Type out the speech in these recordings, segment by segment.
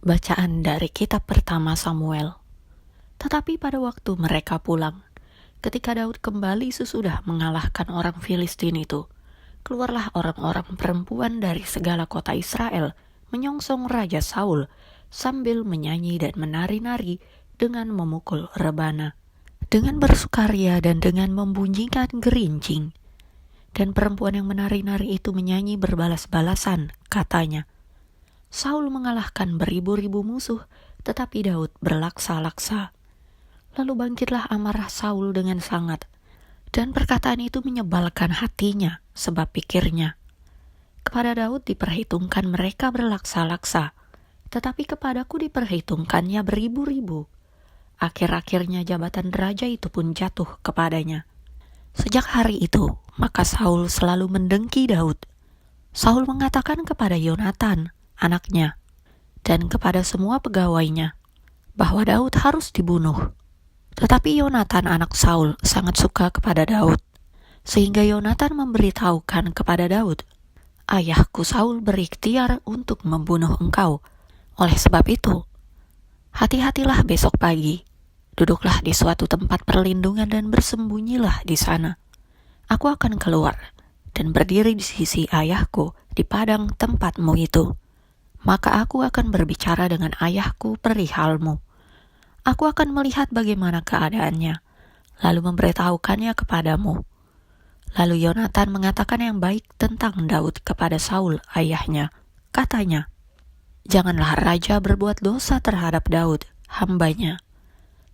Bacaan dari kitab pertama Samuel. Tetapi pada waktu mereka pulang, ketika Daud kembali sesudah mengalahkan orang Filistin itu, keluarlah orang-orang perempuan dari segala kota Israel menyongsong Raja Saul sambil menyanyi dan menari-nari dengan memukul rebana, dengan bersukaria dan dengan membunyikan gerincing. Dan perempuan yang menari-nari itu menyanyi berbalas-balasan, katanya, Saul mengalahkan beribu-ribu musuh, tetapi Daud berlaksa-laksa. Lalu bangkitlah amarah Saul dengan sangat, dan perkataan itu menyebalkan hatinya, sebab pikirnya, kepada Daud diperhitungkan mereka berlaksa-laksa, tetapi kepadaku diperhitungkannya beribu-ribu. Akhir-akhirnya jabatan raja itu pun jatuh kepadanya. Sejak hari itu, maka Saul selalu mendengki Daud. Saul mengatakan kepada Yonatan, anaknya, dan kepada semua pegawainya, bahwa Daud harus dibunuh. Tetapi Yonatan anak Saul sangat suka kepada Daud, sehingga Yonatan memberitahukan kepada Daud, ayahku Saul berikhtiar untuk membunuh engkau. Oleh sebab itu, hati-hatilah besok pagi, duduklah di suatu tempat perlindungan dan bersembunyilah di sana. Aku akan keluar dan berdiri di sisi ayahku di padang tempatmu itu. Maka aku akan berbicara dengan ayahku perihalmu. Aku akan melihat bagaimana keadaannya, lalu memberitahukannya kepadamu. Lalu Yonatan mengatakan yang baik tentang Daud kepada Saul ayahnya. Katanya, janganlah raja berbuat dosa terhadap Daud, hambanya,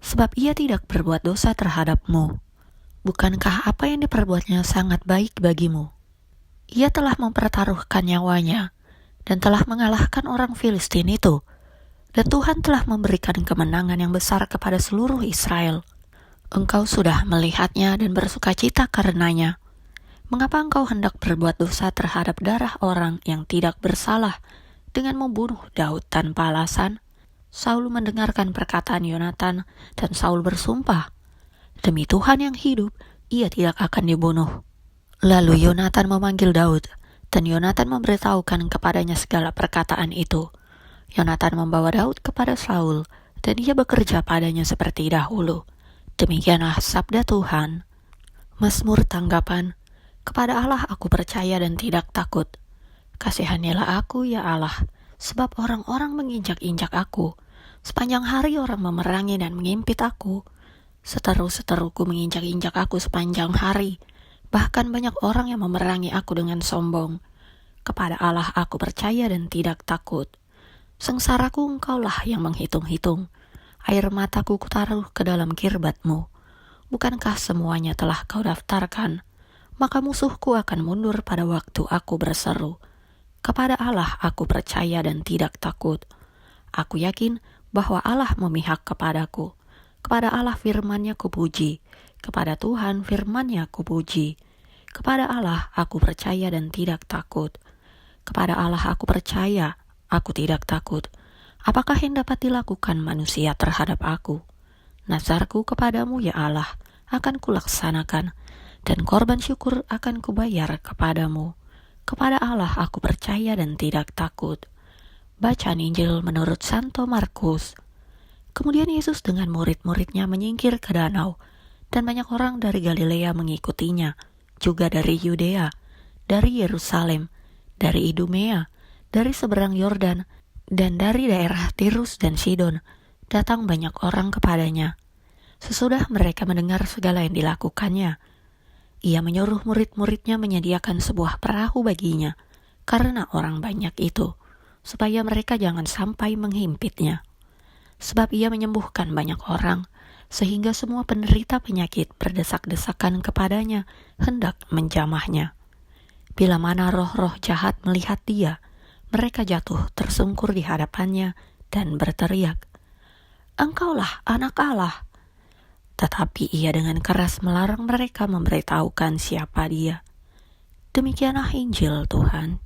sebab ia tidak berbuat dosa terhadapmu. Bukankah apa yang diperbuatnya sangat baik bagimu? Ia telah mempertaruhkan nyawanya, dan telah mengalahkan orang Filistin itu, dan Tuhan telah memberikan kemenangan yang besar kepada seluruh Israel. Engkau sudah melihatnya dan bersukacita karenanya. Mengapa engkau hendak berbuat dosa terhadap darah orang yang tidak bersalah dengan membunuh Daud tanpa alasan? Saul mendengarkan perkataan Yonatan, dan Saul bersumpah, demi Tuhan yang hidup, ia tidak akan dibunuh. Lalu Yonatan memanggil Daud, dan Yonatan memberitahukan kepadanya segala perkataan itu. Yonatan membawa Daud kepada Saul, dan ia bekerja padanya seperti dahulu. Demikianlah sabda Tuhan. Mazmur tanggapan, kepada Allah aku percaya dan tidak takut. Kasihanilah aku ya Allah, sebab orang-orang menginjak-injak aku. Sepanjang hari orang memerangi dan mengimpit aku. Seteru-seteruku menginjak-injak aku sepanjang hari. Bahkan banyak orang yang memerangi aku dengan sombong. Kepada Allah aku percaya dan tidak takut. Sengsaraku engkaulah yang menghitung-hitung. Air mataku kutaruh ke dalam kirbatmu. Bukankah semuanya telah kau daftarkan? Maka musuhku akan mundur pada waktu aku berseru. Kepada Allah aku percaya dan tidak takut. Aku yakin bahwa Allah memihak kepadaku. Kepada Allah firman-Nya kupuji. Kepada Tuhan firman-Nya kupuji. Kepada Allah aku percaya dan tidak takut. Kepada Allah aku percaya, aku tidak takut. Apakah yang dapat dilakukan manusia terhadap aku? Nazarku kepadamu ya Allah akan kulaksanakan, dan korban syukur akan kubayar kepadamu. Kepada Allah aku percaya dan tidak takut. Bacaan Injil menurut Santo Markus. Kemudian Yesus dengan murid-muridnya menyingkir ke danau, dan banyak orang dari Galilea mengikutinya, juga dari Yudea, dari Yerusalem, dari Idumea, dari seberang Yordan, dan dari daerah Tirus dan Sidon, datang banyak orang kepadanya. Sesudah mereka mendengar segala yang dilakukannya, ia menyuruh murid-muridnya menyediakan sebuah perahu baginya, karena orang banyak itu, supaya mereka jangan sampai menghimpitnya. Sebab ia menyembuhkan banyak orang, sehingga semua penderita penyakit berdesak-desakan kepadanya, hendak menjamahnya. Bila mana roh-roh jahat melihat dia, mereka jatuh tersungkur di hadapannya dan berteriak, Engkaulah anak Allah. Tetapi ia dengan keras melarang mereka memberitahukan siapa dia. Demikianlah Injil Tuhan.